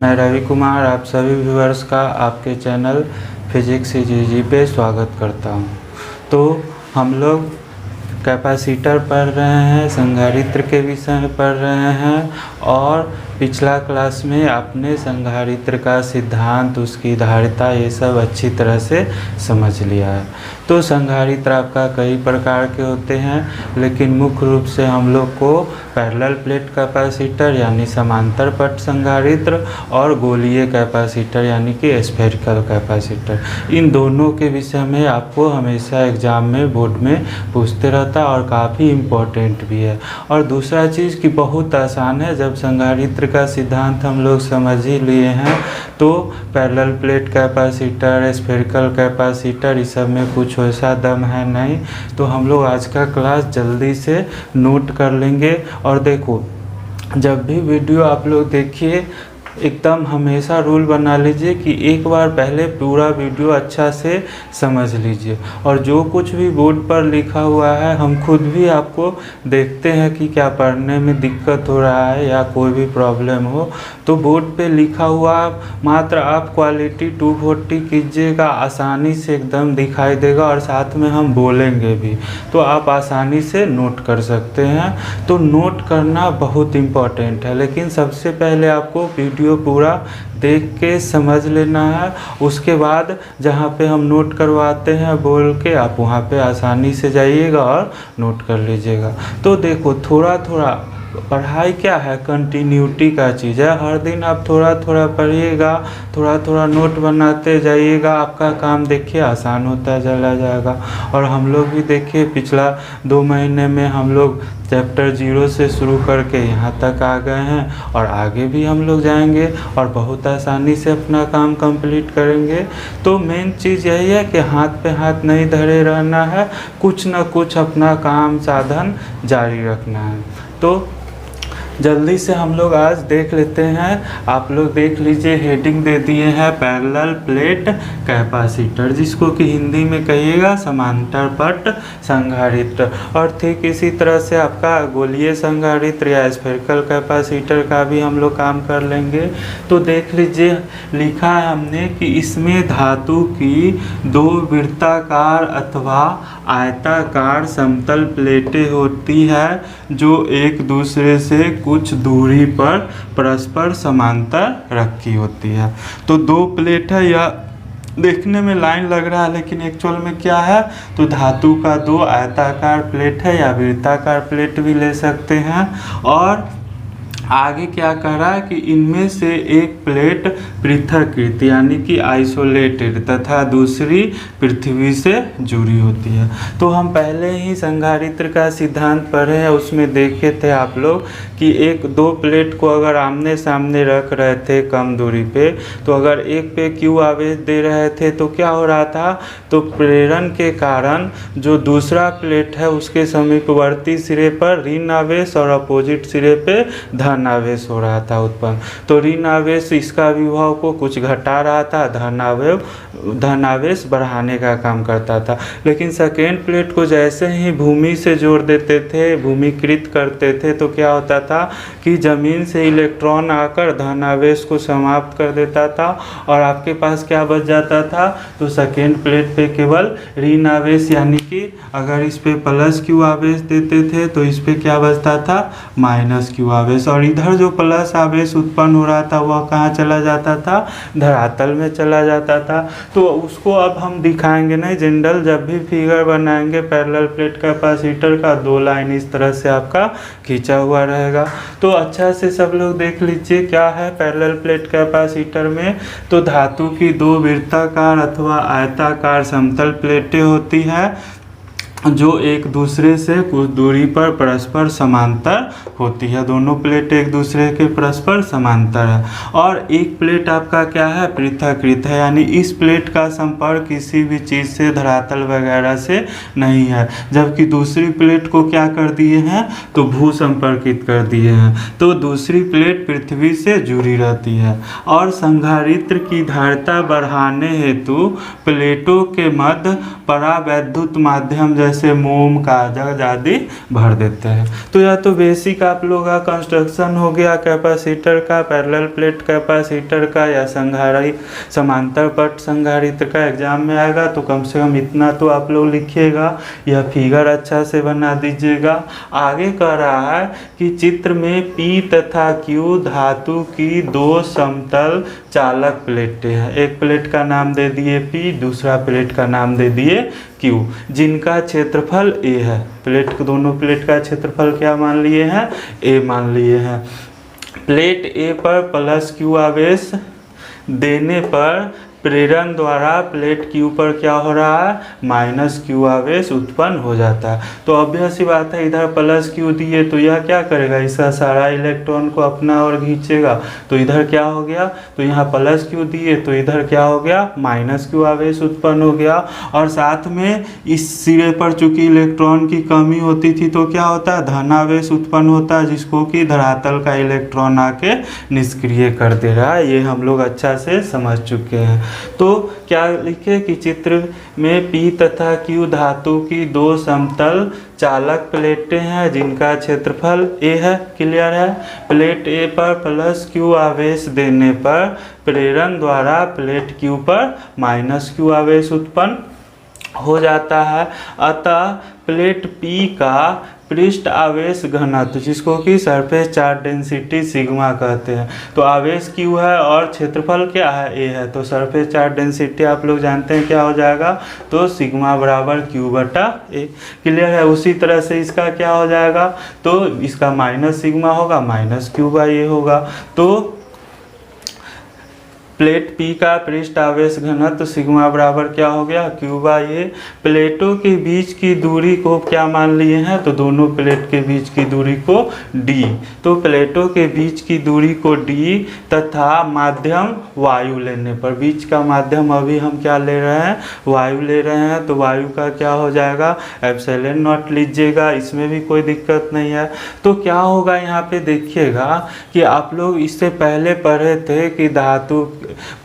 मैं रवि कुमार आप सभी व्यूअर्स का आपके चैनल फिजिक्स जी पे स्वागत करता हूं। तो हम लोग कैपेसिटर पढ़ रहे हैं, संधारित्र के विषय में पढ़ रहे हैं और पिछला क्लास में आपने संधारित्र का सिद्धांत, उसकी धारिता, ये सब अच्छी तरह से समझ लिया है। तो संधारित्र आपका कई प्रकार के होते हैं, लेकिन मुख्य रूप से हम लोग को पैरेलल प्लेट कैपेसिटर यानी समांतर पट संधारित्र और गोलीय कैपेसिटर यानी कि स्फेरिकल कैपेसिटर, इन दोनों के विषय में आपको हमेशा एग्जाम में बोर्ड में पूछते रहता है और काफ़ी इम्पोर्टेंट भी है। और दूसरा चीज़ कि बहुत आसान है, जब संधारित्र का सिद्धांत हम लोग समझ ही लिए हैं तो parallel plate capacitor, spherical capacitor, इस सब में कुछ वैसा दम है नहीं। तो हम लोग आज का क्लास जल्दी से नोट कर लेंगे। और देखो, जब भी वीडियो आप लोग देखिए, एकदम हमेशा रूल बना लीजिए कि एक बार पहले पूरा वीडियो अच्छा से समझ लीजिए। और जो कुछ भी बोर्ड पर लिखा हुआ है, हम खुद भी आपको देखते हैं कि क्या पढ़ने में दिक्कत हो रहा है या कोई भी प्रॉब्लम हो, तो बोर्ड पे लिखा हुआ मात्र आप क्वालिटी 240 कीजिएगा, आसानी से एकदम दिखाई देगा और साथ में हम बोलेंगे भी, तो आप आसानी से नोट कर सकते हैं। तो नोट करना बहुत इम्पॉर्टेंट है, लेकिन सबसे पहले आपको वीडियो पूरा देख के समझ लेना है। उसके बाद जहाँ पे हम नोट करवाते हैं बोल के, आप वहाँ पे आसानी से जाइएगा और नोट कर लीजिएगा। तो देखो, थोड़ा थोड़ा पढ़ाई क्या है, कंटिन्यूटी का चीज़ है। हर दिन आप थोड़ा थोड़ा पढ़िएगा, थोड़ा थोड़ा नोट बनाते जाइएगा, आपका काम देखिए आसान होता चला जाएगा। और हम लोग भी देखिए, पिछला 2 महीने में हम लोग चैप्टर 0 से शुरू करके यहाँ तक आ गए हैं और आगे भी हम लोग जाएंगे और बहुत आसानी से अपना काम कंप्लीट करेंगे। तो मेन चीज़ यही है कि हाथ पे हाथ नहीं धरे रहना है, कुछ न कुछ अपना काम साधन जारी रखना है। तो जल्दी से हम लोग आज देख लेते हैं। आप लोग देख लीजिए, हेडिंग दे दिए हैं पैरेलल प्लेट कैपेसिटर, जिसको कि हिंदी में कहिएगा समांतर पट संधारित्र। और ठीक इसी तरह से आपका गोलीय संधारित्र या स्फेरिकल कैपेसिटर का भी हम लोग काम कर लेंगे। तो देख लीजिए, लिखा है हमने कि इसमें धातु की 2 वृत्ताकार अथवा आयताकार समतल प्लेटें होती है जो एक दूसरे से कुछ दूरी पर परस्पर समांतर रखी होती है। तो 2 प्लेट है, या देखने में लाइन लग रहा है लेकिन एक्चुअल में क्या है, तो धातु का 2 आयताकार प्लेट है या वृत्ताकार प्लेट भी ले सकते हैं। और आगे क्या कह रहा है कि इनमें से एक प्लेट पृथककृत यानी कि आइसोलेटेड तथा दूसरी पृथ्वी से जुड़ी होती है। तो हम पहले ही संधारित्र का सिद्धांत पढ़े हैं, उसमें देखे थे आप लोग कि 2 प्लेट को अगर आमने सामने रख रहे थे कम दूरी पे, तो अगर एक पे क्यू आवेश दे रहे थे तो क्या हो रहा था, तो प्रेरण के कारण जो दूसरा प्लेट है उसके समीपवर्ती सिरे पर ऋण आवेश और अपोजिट सिरे पे धन आवेश हो रहा था उत्पन्न। तो ऋण आवेश इसका विभव को कुछ घटा रहा था, धन आवेश बढ़ाने का काम करता था। लेकिन सेकेंड प्लेट को जैसे ही भूमि से जोड़ देते थे, भूमिकृत करते थे, तो क्या होता था कि जमीन से इलेक्ट्रॉन आकर धन आवेश को समाप्त कर देता था और आपके पास क्या बच जाता था, तो सेकेंड प्लेट पे केवल ऋण आवेश, यानी कि अगर इस पे प्लस क्यू आवेश देते थे तो इस पे क्या बचता था, माइनस क्यू आवेश। और इधर जो प्लस आवेश उत्पन्न हो रहा था वह कहाँ चला जाता था, धरातल में चला जाता था। तो उसको अब हम दिखाएंगे नहीं, जनरल जब भी फिगर बनाएंगे पैरेलल प्लेट कैपेसिटर का, 2 लाइन इस तरह से आपका खींचा हुआ रहेगा। तो अच्छा से सब लोग देख लीजिए क्या है पैरेलल प्लेट कैपेसिटर में। तो धातु की 2 वृत्ताकार अथवा आयताकार समतल प्लेटें होती है जो एक दूसरे से कुछ दूरी पर परस्पर समांतर होती है। दोनों प्लेट एक दूसरे के परस्पर समांतर है। और एक प्लेट आपका क्या है, पृथककृत है, यानी इस प्लेट का संपर्क किसी भी चीज़ से, धरातल वगैरह से नहीं है, जबकि दूसरी प्लेट को क्या कर दिए हैं, तो भू संपर्कित कर दिए हैं। तो दूसरी प्लेट पृथ्वी से जुड़ी रहती है। और संधारित्र की धारिता बढ़ाने हेतु प्लेटों के मध्य परावैद्युत माध्यम जैसे मोम, कागज आदि भर देते हैं। तो यह तो बेसिक आप लोग का कंस्ट्रक्शन हो गया कैपेसिटर का, पैरेलल प्लेट कैपेसिटर का या समांतर पट संधारित्र का। एग्जाम में आएगा तो कम से कम इतना तो आप लोग लिखिएगा, यह फिगर अच्छा से बना दीजिएगा। आगे कह रहा है कि चित्र में P तथा Q धातु की दो समतल चालक प्लेटें हैं। एक प्लेट का नाम दे दिए P, दूसरा प्लेट का नाम दे दिए Q, जिनका क्षेत्रफल A है। दोनों प्लेट का क्षेत्रफल क्या मान लिए हैं? A मान लिए हैं। प्लेट A पर प्लस Q आवेश देने पर प्रेरण द्वारा प्लेट Q पर क्या हो रहा है? माइनस Q आवेश उत्पन्न हो जाता है। तो ऑब्वियस सी बात है, इधर प्लस Q दिए तो यह क्या करेगा? इसका सारा इलेक्ट्रॉन को अपना ओर खींचेगा। तो इधर क्या हो गया? तो यहाँ प्लस Q दिए तो इधर क्या हो गया? माइनस Q आवेश उत्पन्न हो गया। और साथ में इस सिरे पर चूंकि इलेक्ट्रॉन की कमी होती थी तो क्या होता है? धन आवेश उत्पन्न होता है, जिसको कि धरातल का इलेक्ट्रॉन आके निष्क्रिय कर दे रहा है। ये हम लोग अच्छा से समझ चुके हैं। तो क्या लिखे कि चित्र में P तथा Q धातु की दो समतल चालक प्लेटें हैं, जिनका क्षेत्रफल A है। क्लियर है? प्लेट A पर प्लस Q आवेश देने पर प्रेरण द्वारा प्लेट Q पर माइनस Q आवेश उत्पन्न हो जाता है। अतः प्लेट P का पृष्ठ आवेश घनत्व, जिसको कि सरफेस चार्ज डेंसिटी सिग्मा कहते हैं, तो आवेश Q है और क्षेत्रफल क्या है? A है। तो सरफेस चार्ज डेंसिटी आप लोग जानते हैं क्या हो जाएगा? तो सिग्मा बराबर Q बटा A। क्लियर है? उसी तरह से इसका क्या हो जाएगा? तो इसका माइनस सिग्मा होगा, माइनस Q बाई A होगा। तो प्लेट P का पृष्ठ आवेश घनत्व सिग्मा बराबर क्या हो गया? Q by A। प्लेटों के बीच की दूरी को क्या मान लिए हैं? तो दोनों प्लेट के बीच की दूरी को D। तो प्लेटों के बीच की दूरी को D तथा माध्यम वायु लेने पर, बीच का माध्यम अभी हम क्या ले रहे हैं? वायु ले रहे हैं। तो वायु का क्या हो जाएगा? एप्सिलॉन नॉट लीजिएगा, इसमें भी कोई दिक्कत नहीं है। तो क्या होगा यहाँ पे देखिएगा कि आप लोग इससे पहले पढ़े थे कि धातु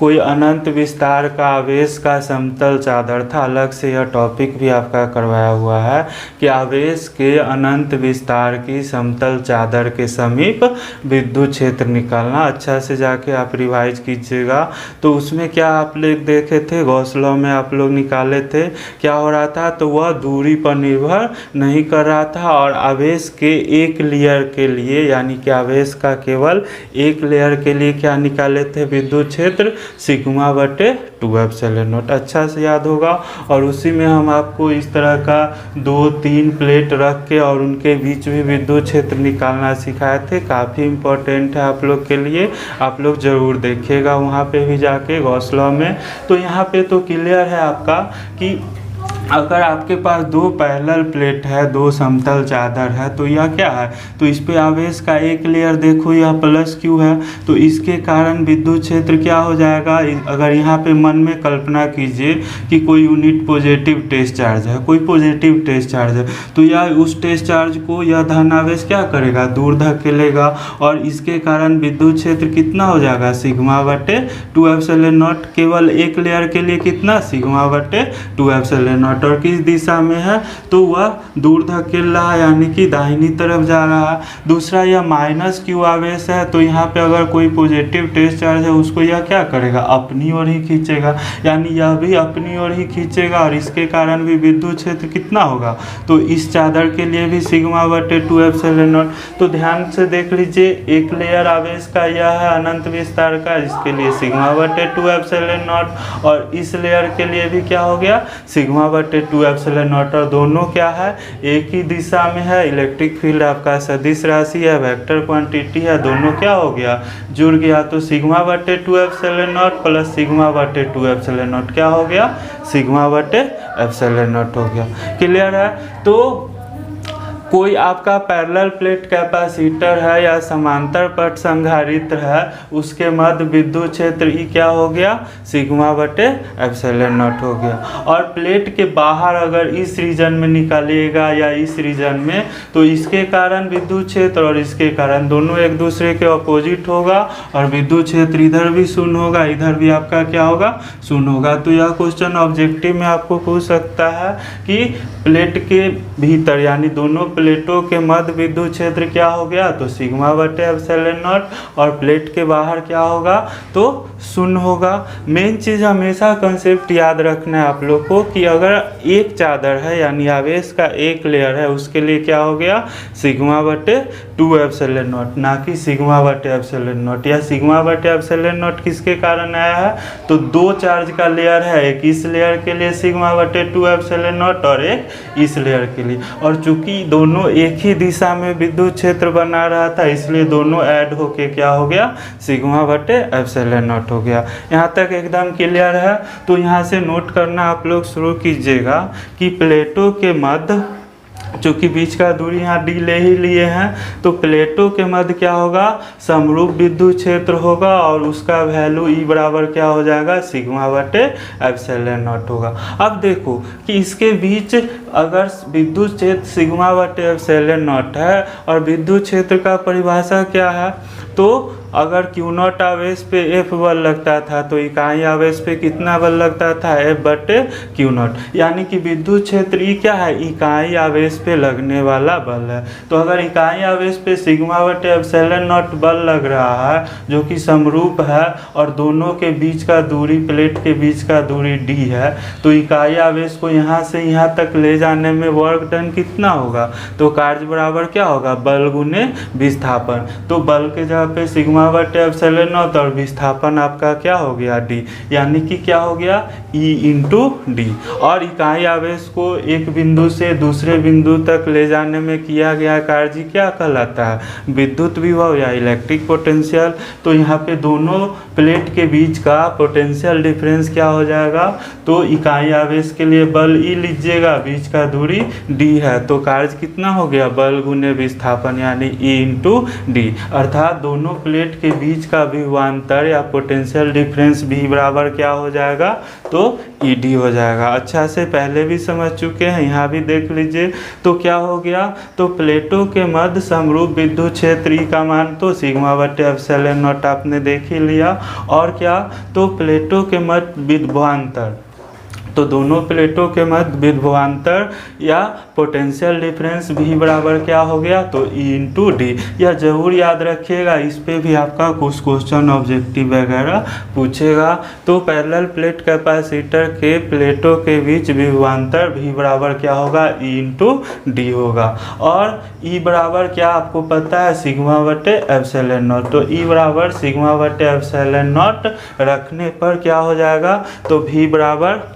कोई अनंत विस्तार का आवेश का समतल चादर था। अलग से यह टॉपिक भी आपका करवाया हुआ है कि आवेश के अनंत विस्तार की समतल चादर के समीप विद्युत क्षेत्र निकालना। अच्छा से जाके आप रिवाइज कीजिएगा। तो उसमें क्या आप लोग देखे थे? गॉस लॉ में आप लोग निकाले थे। क्या हो रहा था? तो वह दूरी पर निर्भर नहीं कर रहा था और आवेश के एक लेयर के लिए, यानी कि आवेश का केवल एक लेयर के लिए क्या निकाले थे? विद्युत क्षेत्र सिग्मा बटे 2 एप्सिलॉन नॉट। अच्छा से याद होगा। और उसी में हम आपको इस तरह का 2-3 प्लेट रख के और उनके बीच भी विद्युत क्षेत्र निकालना सिखाए थे। काफ़ी इम्पोर्टेंट है आप लोग के लिए, आप लोग ज़रूर देखिएगा वहाँ पे भी जाके गॉस लॉ में। तो यहाँ पे तो क्लियर है आपका कि अगर आपके पास दो पैरेलल प्लेट है, दो समतल चादर है, तो यह क्या है? तो इस पे आवेश का एक लेयर देखो, यह प्लस Q है। तो इसके कारण विद्युत क्षेत्र क्या हो जाएगा? अगर यहाँ पे मन में कल्पना कीजिए कि कोई यूनिट पॉजिटिव टेस्ट चार्ज है, कोई पॉजिटिव टेस्ट चार्ज है, तो यह उस टेस्ट चार्ज को यह धन आवेश क्या करेगा? दूर धकेलेगा और इसके कारण विद्युत क्षेत्र कितना हो जाएगा? सिग्मा बटे 2 एप्सिलॉन नॉट। केवल एक लेयर के लिए कितना? सिग्मा बटे 2 एप्सिलॉन नॉट। और किस दिशा में है? तो वह दूर धकेल रहा है, यानी कि दाहिनी तरफ जा रहा है। दूसरा, यह माइनस Q आवेश है, तो यहाँ पे अगर कोई पॉजिटिव टेस्ट चार्ज है उसको यह क्या करेगा? अपनी ओर ही खींचेगा, यानी यह भी अपनी ओर ही खींचेगा और इसके कारण भी विद्युत क्षेत्र कितना होगा? तो इस चादर के लिए भी सिग्मा बटे 2 एप्सिलॉन नॉट। तो ध्यान से देख लीजिए, एक लेयर आवेश का यह है अनंत विस्तार का, इसके लिए सिग्मा बटे 2 एप्सिलॉन नॉट। और इस लेयर के लिए भी क्या हो गया? सिग्मा बटे 2 एप्सिलॉन नॉट। और दोनों क्या है? एक ही दिशा में है। इलेक्ट्रिक फील्ड आपका सदिश राशि है, वेक्टर क्वांटिटी है, दोनों क्या हो गया? जुड़ गया। तो सिग्मा बटे 2 एप्सिलॉन नॉट प्लस सिग्मा बटे 2 एप्सिलॉन नॉट क्या हो गया? सिग्मा बटे एप्सिलॉन नॉट हो गया। क्लियर है? तो कोई आपका पैरेलल प्लेट कैपेसिटर है या समांतर पट संधारित्र है, उसके मध्य विद्युत क्षेत्र ई क्या हो गया? सिग्मा बटे एप्सिलॉन नॉट हो गया। और प्लेट के बाहर अगर इस रीजन में निकालिएगा या इस रीजन में, तो इसके कारण विद्युत क्षेत्र और इसके कारण दोनों एक दूसरे के अपोजिट होगा और विद्युत क्षेत्र इधर भी शून्य होगा, इधर भी आपका क्या होगा? शून्य होगा। तो यह क्वेश्चन ऑब्जेक्टिव में आपको पूछ सकता है कि प्लेट के भीतर यानी दोनों प्लेटों के मध्य विद्युत क्षेत्र क्या हो गया, तो सिग्मा बटे एप्सिलॉन नॉट, और प्लेट के बाहर क्या होगा, तो शून्य होगा। मेन चीज़ हमेशा कंसेप्ट याद रखना है आप लोग को कि अगर एक चादर है यानी आवेश का एक लेयर है, उसके लिए क्या हो गया, सिग्मा बटे 2 एप्सिलॉन नॉट, ना कि सिग्मा बटे एप्सिलॉन नॉट। या सिग्मा बटे एप्सिलॉन नॉट किसके कारण आया है, तो दो चार्ज का लेयर है, एक इस लेयर के लिए सिग्मा बटे 2 एप्सिलॉन नॉट और एक इस लेयर के लिए, और चूंकि दोनों एक ही दिशा में विद्युत क्षेत्र बना रहा था इसलिए दोनों ऐड होके क्या हो गया, सिग्मा बटे एप्सिलॉन नॉट हो गया। यहाँ तक एकदम क्लियर है। तो यहाँ से नोट करना आप लोग शुरू कीजिएगा कि प्लेटों के मध्य, चूँकि बीच का दूरी यहाँ डी ले ही लिए हैं, तो प्लेटों के मध्य क्या होगा, समरूप विद्युत क्षेत्र होगा और उसका वैल्यू ई बराबर क्या हो जाएगा, सिग्मा बटे एप्सिलॉन नॉट होगा। अब देखो कि इसके बीच अगर विद्युत क्षेत्र सिग्मा बटे एप्सिलॉन नॉट है और विद्युत क्षेत्र का परिभाषा क्या है, तो अगर Q नॉट आवेश पे F बल लगता था तो इकाई आवेश पे कितना बल लगता था, F बटे Q नॉट, यानी कि विद्युत क्षेत्र ई क्या है, इकाई आवेश पे लगने वाला बल है। तो अगर इकाई आवेश पे सिग्मा बटे एप्सिलॉन नॉट बल लग रहा है जो कि समरूप है और दोनों के बीच का दूरी, प्लेट के बीच का दूरी d है, तो इकाई आवेश को यहाँ से यहाँ तक ले जाने में वर्क डन कितना होगा, तो कार्य बराबर क्या होगा, बल गुने विस्थापन। तो बल के जगह पे सिग्मा बटे एप्सिलॉन नॉट और विस्थापन आपका क्या हो गया, डी, यानी कि क्या हो गया, ई इंटू डी। और इकाई आवेश को एक बिंदु से दूसरे बिंदु तक ले जाने में किया गया कार्य क्या कहलाता है, विद्युत विभव या इलेक्ट्रिक पोटेंशियल। तो यहाँ पे दोनों प्लेट के बीच का पोटेंशियल डिफरेंस क्या हो जाएगा, तो इकाई आवेश के लिए बल ई लीजिएगा, बीच का दूरी डी है, तो कार्य कितना हो गया, बल गुने विस्थापन यानी ई इंटू डी। अर्थात दोनों प्लेट के बीच का विभवांतर या पोटेंशियल डिफरेंस भी बराबर क्या हो जाएगा, तो ई डी हो जाएगा। अच्छा से पहले भी समझ चुके हैं, यहाँ भी देख लीजिए। तो क्या हो गया, तो प्लेटों के मध्य समरूप विद्युत क्षेत्र ई का मान तो सिग्मा बटे एप्सिलॉन नॉट आपने देख ही लिया, और क्या, तो प्लेटों के मध्य विभवांतर, तो दोनों प्लेटों के मध्य विभवांतर या पोटेंशियल डिफरेंस भी बराबर क्या हो गया, तो ई इंटू डी। यह जरूर याद रखिएगा, इस पे भी आपका कुछ क्वेश्चन ऑब्जेक्टिव वगैरह पूछेगा। तो पैरेलल प्लेट कैपेसिटर के प्लेटों के बीच विभवांतर भी बराबर क्या होगा, ई इंटू डी होगा। और ई बराबर क्या आपको पता है, सिग्मा बटे एप्सिलॉन नॉट। तो ई बराबर सिग्मा बटे एप्सिलॉन नॉट रखने पर क्या हो जाएगा, तो भी बराबर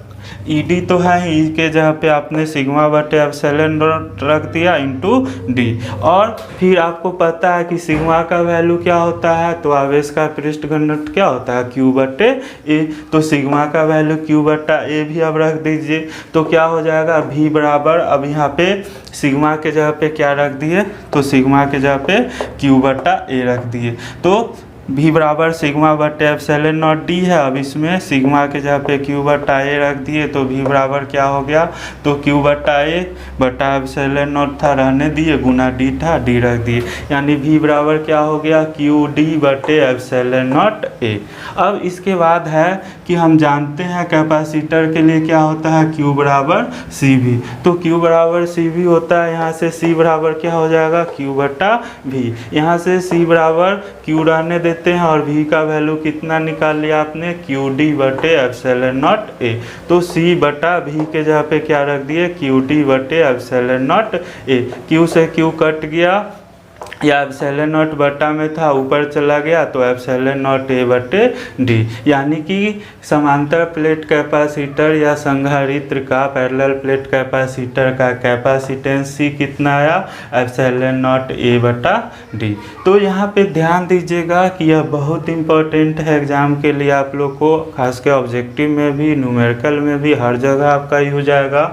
ई डी तो है ही, के जगह पे आपने सिग्मा बटे एप्सिलॉन नॉट रख दिया इंटू डी। और फिर आपको पता है कि सिग्मा का वैल्यू क्या होता है, तो आवेश का पृष्ठ घनत्व क्या होता है, क्यू बटे ए। तो सिग्मा का वैल्यू क्यू बटा ए भी अब रख दीजिए, तो क्या हो जाएगा, भी बराबर, अब यहाँ पे सिग्मा के जगह पे क्या रख दिए, तो सिग्मा के जगह पे क्यू बटा ए रख दिए। तो भी बराबर सिग्मा बटे एप्सिलॉन नॉट डी है, अब इसमें सिग्मा के जगह पे क्यू बटा ए रख दिए, तो भी बराबर क्या हो गया, तो क्यू बटा ए बटा एप्सिलॉन नॉट था रहने दिए, गुना डी था, डी रख दिए, यानी भी बराबर क्या हो गया, क्यू डी बटे एप्सिलॉन नॉट ए। अब इसके बाद है कि हम जानते हैं कैपेसिटर के लिए क्या होता है, क्यू बराबर सी वी। तो क्यू बराबर सी वी होता है, यहाँ से सी बराबर क्या हो जाएगा, क्यू बटा वी। यहाँ से सी बराबर क्यू रहने देते हैं और v का वैल्यू कितना निकाल लिया आपने, क्यू डी बटे एप्सिलॉन नॉट ए। तो c बटा v के जगह पे क्या रख दिए, क्यू डी बटे एप्सिलॉन नॉट ए। q से q कट गया, या एप्सिलॉन नॉट बटा में था ऊपर चला गया, तो एप्सिलॉन नॉट ए बटे डी। यानी कि समांतर प्लेट कैपेसिटर या संधारित्र का, पैरेलल प्लेट कैपेसिटर का कैपेसिटेंस सी कितना आया, एप्सिलॉन नॉट ए बटा डी। तो यहाँ पे ध्यान दीजिएगा कि यह बहुत इंपॉर्टेंट है एग्जाम के लिए आप लोग को, खासकर ऑब्जेक्टिव में भी, न्यूमेरिकल में भी, हर जगह आपका यूज आएगा।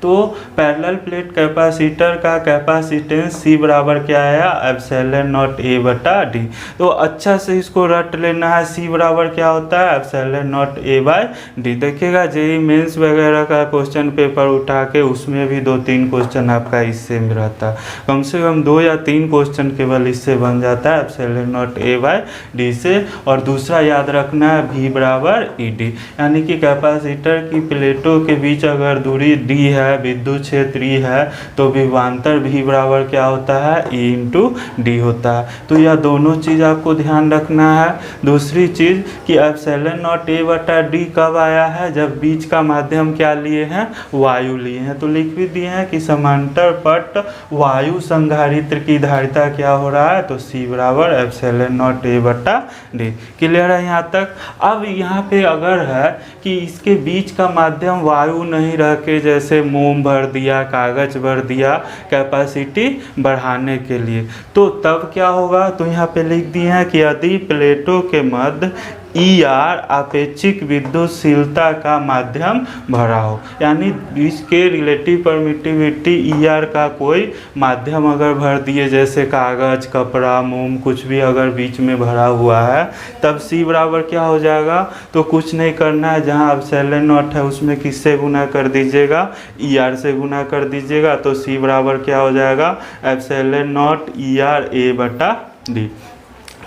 तो पैरेलल प्लेट कैपेसिटर का कैपेसिटेंस सी बराबर क्या आया, एप्सिलॉन नॉट ए बटा डी। तो अच्छा से इसको रट लेना है, सी बराबर क्या होता है, epsilon naught a by d. देखिएगा जेईई मेंस वगैरह का क्वेश्चन पेपर उठा के उसमें भी 2-3 क्वेश्चन आपका इससे में रहता है, कम से कम 2 या 3 क्वेश्चन केवल इससे बन जाता है, epsilon naught a by d से। और दूसरा याद रखना है भी बराबर ई डी, यानी कि कैपेसिटर की प्लेटों के बीच अगर दूरी डी है है, विद्युत क्षेत्र ई है, तो विभवांतर भी बराबर क्या होता है, ई इंटू डी होता है। तो यह दोनों चीज़ आपको ध्यान रखना है। दूसरी चीज़ कि एप्सिलॉन नॉट ए बटा डी कब आया है, जब बीच का माध्यम क्या लिए हैं, वायु लिए हैं। तो लिख भी दिए हैं कि समांतर पट वायु संधारित्र की धारिता क्या हो रहा है, तो सी बराबर एप्सिलॉन नॉट ए बटा डी। क्लियर है यहाँ तक। अब यहाँ पे अगर है कि इसके बीच का माध्यम वायु नहीं रह के जैसे मोम भर दिया, कागज भर दिया कैपेसिटी बढ़ाने के लिए, तो तब क्या होगा, तो यहाँ पे लिख दिए हैं कि यदि प्लेटों के मध्य ई आर आपेक्षिक विद्युतशीलता का माध्यम भरा हो, यानी इसके रिलेटिव परमिटिविटी ई आर का कोई माध्यम अगर भर दिए, जैसे कागज, कपड़ा, मोम, कुछ भी अगर बीच में भरा हुआ है, तब सी बराबर क्या हो जाएगा, तो कुछ नहीं करना है, जहाँ एप्सिलॉन नॉट है उसमें किससे गुना कर दीजिएगा, ई आर से गुना कर दीजिएगा। तो सी बराबर क्या हो जाएगा, epsilon not E R A बटा डी।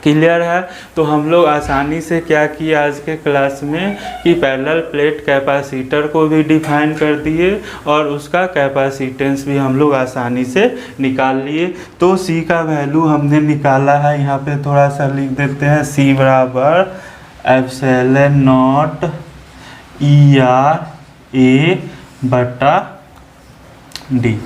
क्लियर है। तो हम लोग आसानी से क्या किए आज के क्लास में कि पैरेलल प्लेट कैपेसिटर को भी डिफाइन कर दिए और उसका कैपेसिटेंस भी हम लोग आसानी से निकाल लिए। तो सी का वैल्यू हमने निकाला है, यहाँ पे थोड़ा सा लिख देते हैं, सी बराबर epsilon not E R A बटा डी।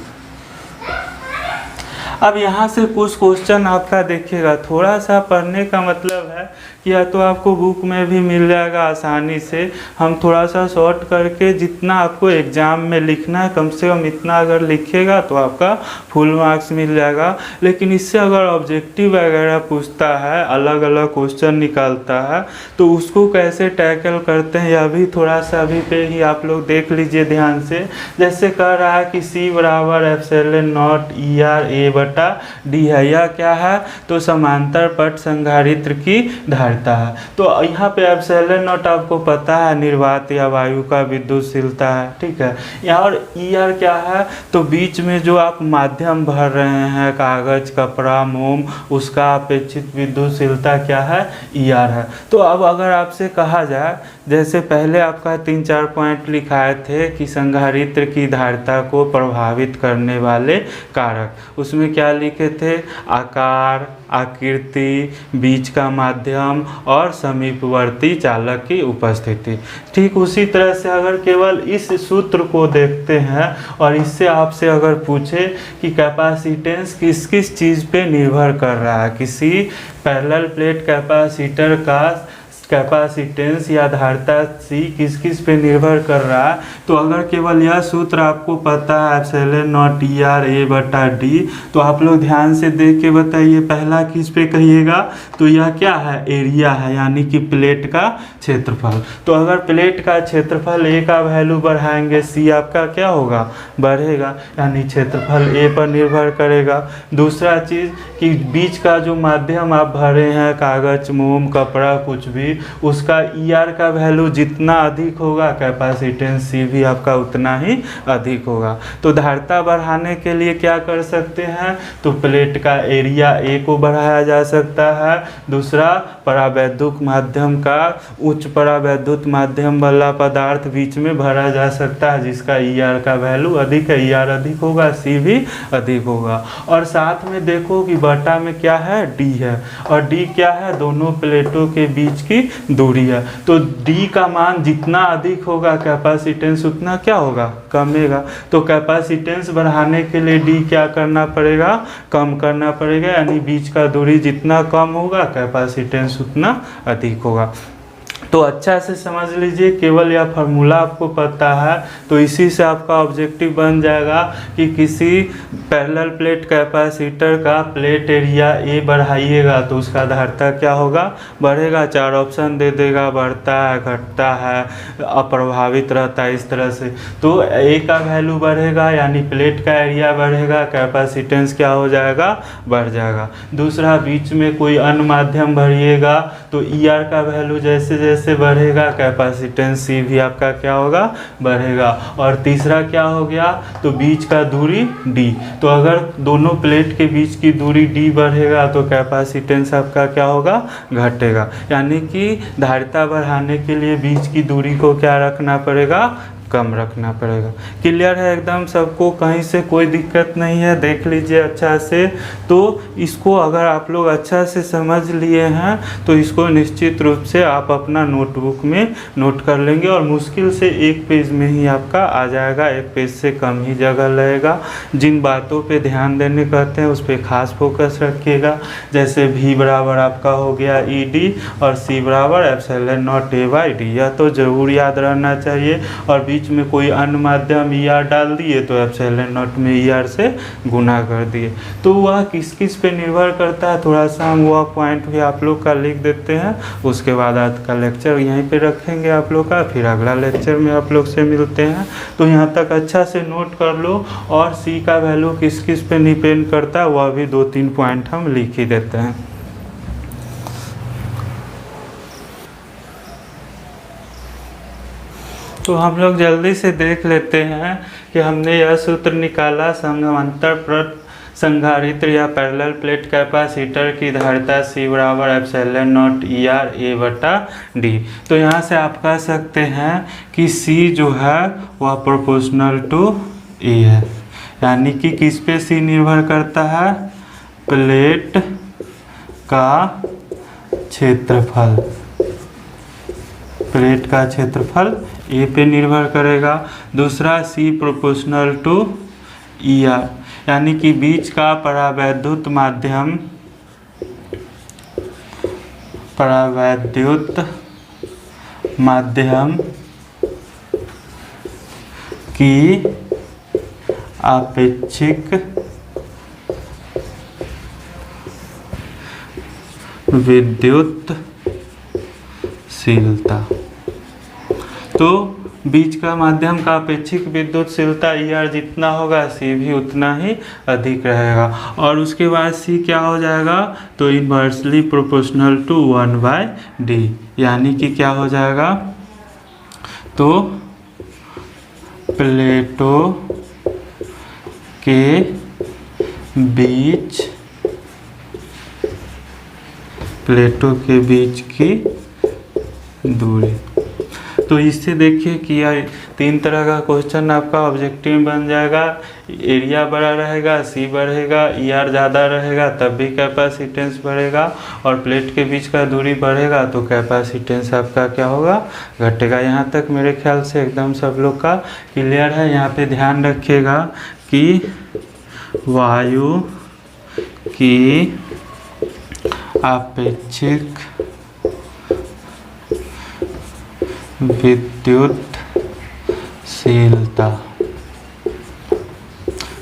अब यहाँ से कुछ क्वेश्चन आपका देखिएगा, थोड़ा सा पढ़ने का मतलब है कि या तो आपको बुक में भी मिल जाएगा आसानी से, हम थोड़ा सा शॉर्ट करके जितना आपको एग्ज़ाम में लिखना है कम से कम इतना अगर लिखिएगा तो आपका फुल मार्क्स मिल जाएगा। लेकिन इससे अगर ऑब्जेक्टिव वगैरह पूछता है, अलग अलग क्वेश्चन निकालता है, तो उसको कैसे टैकल करते हैं यह भी थोड़ा सा अभी पे ही आप लोग देख लीजिए ध्यान से। जैसे कह रहा है कि सी बराबर epsilon not E R A बटा डी है, यह क्या है, तो समांतर पट संधारित्र की धारिता है। तो यहाँ पे एप्सिलॉन नॉट आपको पता है निर्वात या वायु का विद्युतशीलता है, ठीक है। यहाँ और ई आर क्या है, तो बीच में जो आप माध्यम भर रहे हैं, कागज, कपड़ा, मोम, उसका अपेक्षित विद्युतशीलता क्या है, ई आर है। तो अब अगर आपसे कहा जाए, जैसे पहले आपका 3-4 पॉइंट लिखाए थे कि संधारित्र की धारिता को प्रभावित करने वाले कारक, उसमें क्या लिखे थे, आकार, आकृति, बीच का माध्यम और समीपवर्ती चालक की उपस्थिति। ठीक उसी तरह से अगर केवल इस सूत्र को देखते हैं और इससे आपसे अगर पूछे कि कैपेसिटेंस किस किस चीज़ पे निर्भर कर रहा है, किसी पैरेलल प्लेट कैपेसिटर का कैपेसिटेंस या धारिता सी किस किस पे निर्भर कर रहा है, तो अगर केवल यह सूत्र आपको पता है epsilon not E R A बटा डी, तो आप लोग ध्यान से देख के बताइए पहला किस पे कहिएगा, तो यह क्या है, एरिया है, यानी कि प्लेट का क्षेत्रफल। तो अगर प्लेट का क्षेत्रफल ए का वैल्यू बढ़ाएंगे, सी आपका क्या होगा, बढ़ेगा, यानी क्षेत्रफल ए पर निर्भर करेगा। दूसरा चीज़ कि बीच का जो माध्यम आप भरे हैं, कागज, मोम, कपड़ा, कुछ भी, उसका ई आर का वैल्यू जितना अधिक होगा कैपेसिटेंस सी भी आपका उतना ही अधिक होगा। तो धारिता बढ़ाने के लिए क्या कर सकते हैं, तो प्लेट का एरिया ए को बढ़ाया जा सकता है। दूसरा, परावैद्युत माध्यम का, उच्च परावैद्युत माध्यम वाला पदार्थ बीच में भरा जा सकता है जिसका ई आर का वैल्यू अधिक है, ई आर अधिक होगा, सी भी अधिक होगा। और साथ में देखो कि बटा में क्या है, डी है, और डी क्या है, दोनों प्लेटों के बीच की दूरी है। तो डी का मान जितना अधिक होगा कैपेसिटेंस उतना क्या होगा, कमेगा। तो कैपेसिटेंस बढ़ाने के लिए डी क्या करना पड़ेगा, कम करना पड़ेगा, यानी बीच का दूरी जितना कम होगा कैपेसिटेंस उतना अधिक होगा। तो अच्छा से समझ लीजिए, केवल यह फार्मूला आपको पता है तो इसी से आपका ऑब्जेक्टिव बन जाएगा कि किसी पैरेलल प्लेट कैपेसिटर का प्लेट एरिया ए बढ़ाइएगा तो उसका धारिता क्या होगा, बढ़ेगा। 4 ऑप्शन दे देगा, बढ़ता है, घटता है, अप्रभावित रहता है, इस तरह से। तो ए का वैल्यू बढ़ेगा यानी प्लेट का एरिया बढ़ेगा, कैपेसिटेंस क्या हो जाएगा, बढ़ जाएगा। दूसरा, बीच में कोई अन्य माध्यम भरिएगा तो ई आर का वैल्यू जैसे जैसे बढ़ेगा कैपेसिटेंस सी भी आपका क्या होगा, बढ़ेगा। और तीसरा क्या हो गया, तो बीच का दूरी डी, तो अगर दोनों प्लेट के बीच की दूरी डी बढ़ेगा तो कैपेसिटेंस आपका क्या होगा, घटेगा। यानी कि धारिता बढ़ाने के लिए बीच की दूरी को क्या रखना पड़ेगा, कम रखना पड़ेगा। क्लियर है एकदम सबको, कहीं से कोई दिक्कत नहीं है, देख लीजिए अच्छा से। तो इसको अगर आप लोग अच्छा से समझ लिए हैं तो इसको निश्चित रूप से आप अपना नोटबुक में नोट कर लेंगे और मुश्किल से एक पेज में ही आपका आ जाएगा, एक पेज से कम ही जगह लगेगा। जिन बातों पे ध्यान देने कहते हैं उस पर खास फोकस रखिएगा। जैसे V बराबर आपका हो गया ED और C बराबर एप्सिलॉन नॉट A/D, यह तो ज़रूर याद रहना चाहिए। और बीच में कोई अन्य माध्यम ER डाल दिए तो एप्सिलॉन नॉट में ER से गुना कर दिए। तो वह किस किस पे निर्भर करता है थोड़ा सा हम वह पॉइंट भी आप लोग का लिख देते हैं। उसके बाद आज का लेक्चर यहीं पे रखेंगे आप लोग का, फिर अगला लेक्चर में आप लोग से मिलते हैं। तो यहाँ तक अच्छा से नोट कर लो। और C का वैल्यू किस किस पे डिपेंड करता है वह भी 2-3 पॉइंट हम लिख ही देते हैं। तो हम लोग जल्दी से देख लेते हैं कि हमने यह सूत्र निकाला, समांतर संधारित्र या पैरेलल प्लेट कैपेसिटर की धारिता C बराबर एप्सिलॉन नॉट ER A/D। तो यहाँ से आप कह सकते हैं कि C जो है वह प्रोपोर्शनल टू A है, यानी कि किस पे C निर्भर करता है, प्लेट का क्षेत्रफल। प्लेट का क्षेत्रफल A पे निर्भर करेगा। दूसरा C प्रोपोर्शनल टू ER, यानी कि बीच का परावैद्युत माध्यम की आपेक्षिक विद्युतशीलता। तो बीच का माध्यम का अपेक्षिक विद्युतशीलता ER जितना होगा C भी उतना ही अधिक रहेगा। और उसके बाद C क्या हो जाएगा, तो इन्वर्सली प्रोपोर्शनल टू 1/D, यानी कि क्या हो जाएगा, तो प्लेटों के बीच की दूरी। तो इससे देखिए कि यह 3 तरह का क्वेश्चन आपका ऑब्जेक्टिव बन जाएगा। एरिया बड़ा रहेगा, C बढ़ेगा, ER ज़्यादा रहेगा तब भी कैपेसिटेंस बढ़ेगा, और प्लेट के बीच का दूरी बढ़ेगा तो कैपेसिटेंस आपका क्या होगा, घटेगा। यहाँ तक मेरे ख्याल से एकदम सब लोग का क्लियर है। यहाँ पे ध्यान रखिएगा कि वायु की आपेक्षिक विद्युतशीलता,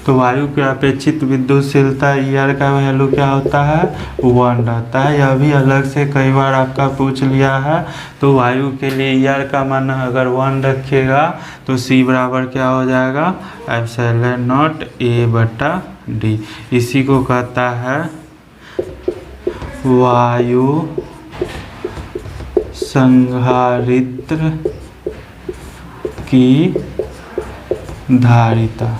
तो वायु की अपेक्षित विद्युतशीलता ER का वैल्यू क्या होता है, 1 रहता है। यह भी अलग से कई बार आपका पूछ लिया है। तो वायु के लिए ER का मान अगर 1 रखिएगा तो C बराबर क्या हो जाएगा, एप्सिलॉन नॉट A/D। इसी को कहता है वायु संधारित्र की धारिता।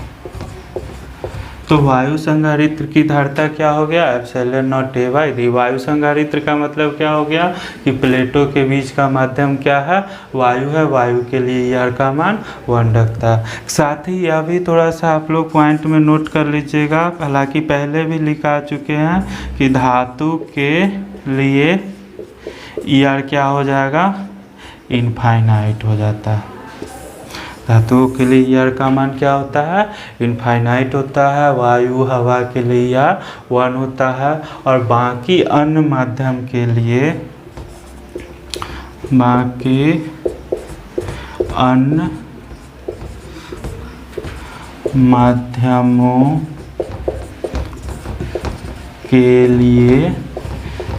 तो वायु संधारित्र की धारिता क्या हो गया, एप्सिलॉन नॉट A/D। वायु संधारित्र का मतलब क्या हो गया कि प्लेटों के बीच का माध्यम क्या है, वायु है। वायु के लिए ER का मान 1 रखता है। साथ ही यह भी थोड़ा सा आप लोग पॉइंट में नोट कर लीजिएगा, हालांकि पहले भी लिखा चुके हैं कि धातु के लिए ER क्या हो जाएगा, इनफाइनाइट हो जाता है। धातुओं के लिए ER का मान क्या होता है, इनफाइनाइट होता है। वायु हवा के लिए ER 1 होता है। और बाकी अन्य माध्यम के लिए, बाकी अन्य माध्यमों के लिए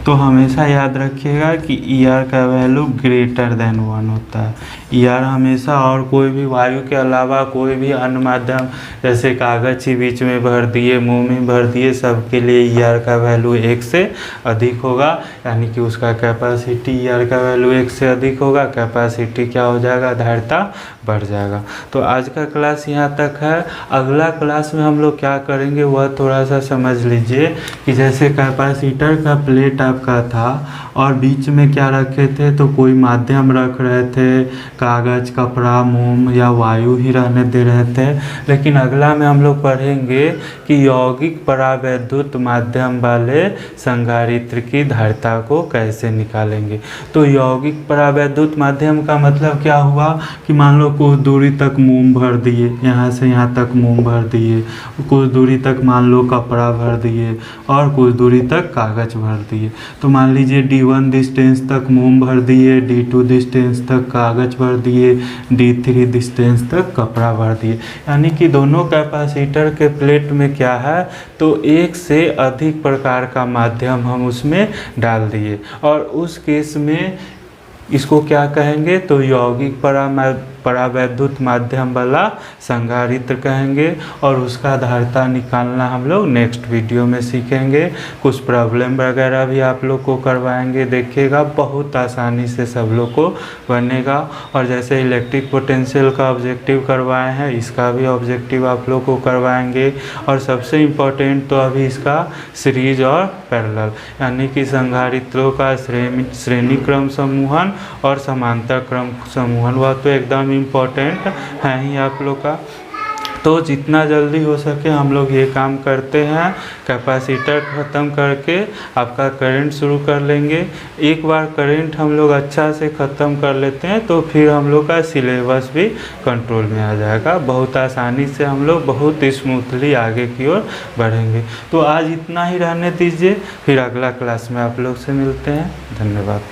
तो हमेशा याद रखिएगा कि ER का वैल्यू ग्रेटर देन 1 होता है। ER हमेशा, और कोई भी वायु के अलावा कोई भी अन्य माध्यम जैसे कागज ही बीच में भर दिए, मुंह में भर दिए, सबके लिए ER का वैल्यू 1 से अधिक होगा, यानी कि उसका कैपेसिटी ER का वैल्यू 1 से अधिक होगा, कैपेसिटी क्या हो जाएगा, धारिता बढ़ जाएगा। तो आज का क्लास यहाँ तक है। अगला क्लास में हम लोग क्या करेंगे वह थोड़ा सा समझ लीजिए कि जैसे कैपेसिटर का प्लेट टाइप का था और बीच में क्या रखे थे, तो कोई माध्यम रख रहे थे, कागज़, कपड़ा, मोम या वायु ही रहने दे रहे थे। लेकिन अगला में हम लोग पढ़ेंगे कि यौगिक परावैद्युत माध्यम वाले संधारित्र की धारिता को कैसे निकालेंगे। तो यौगिक परावैद्युत माध्यम का मतलब क्या हुआ कि मान लो कुछ दूरी तक मोम भर दिए, यहाँ से यहाँ तक मोम भर दिए, कुछ दूरी तक मान लो कपड़ा भर दिए और कुछ दूरी तक कागज़ भर दिए। तो मान लीजिए D1 डिस्टेंस तक मोम भर दिए, D2 डिस्टेंस तक कागज़ भर दिए, D3 डिस्टेंस तक कपड़ा भर दिए। यानी कि दोनों कैपेसिटर के प्लेट में क्या है, तो एक से अधिक प्रकार का माध्यम हम उसमें डाल दिए और उस केस में इसको क्या कहेंगे, तो यौगिक परावैद्युत माध्यम वाला संधारित्र कहेंगे। और उसका धारिता निकालना हम लोग नेक्स्ट वीडियो में सीखेंगे। कुछ प्रॉब्लम वगैरह भी आप लोग को करवाएंगे, देखिएगा बहुत आसानी से सब लोग को बनेगा। और जैसे इलेक्ट्रिक पोटेंशियल का ऑब्जेक्टिव करवाए हैं, इसका भी ऑब्जेक्टिव आप लोग को करवाएंगे। और सबसे इम्पोर्टेंट तो अभी इसका सीरीज और पैरेलल, यानी कि संधारित्रों का श्रेणी क्रम समूहन और समांतर क्रम समूहन, वह तो एकदम इम्पोर्टेंट है ही आप लोग का। तो जितना जल्दी हो सके हम लोग ये काम करते हैं, कैपेसिटर ख़त्म करके आपका करंट शुरू कर लेंगे। एक बार करंट हम लोग अच्छा से ख़त्म कर लेते हैं तो फिर हम लोग का सिलेबस भी कंट्रोल में आ जाएगा। बहुत आसानी से हम लोग बहुत स्मूथली आगे की ओर बढ़ेंगे। तो आज इतना ही रहने दीजिए, फिर अगला क्लास में आप लोग से मिलते हैं। धन्यवाद।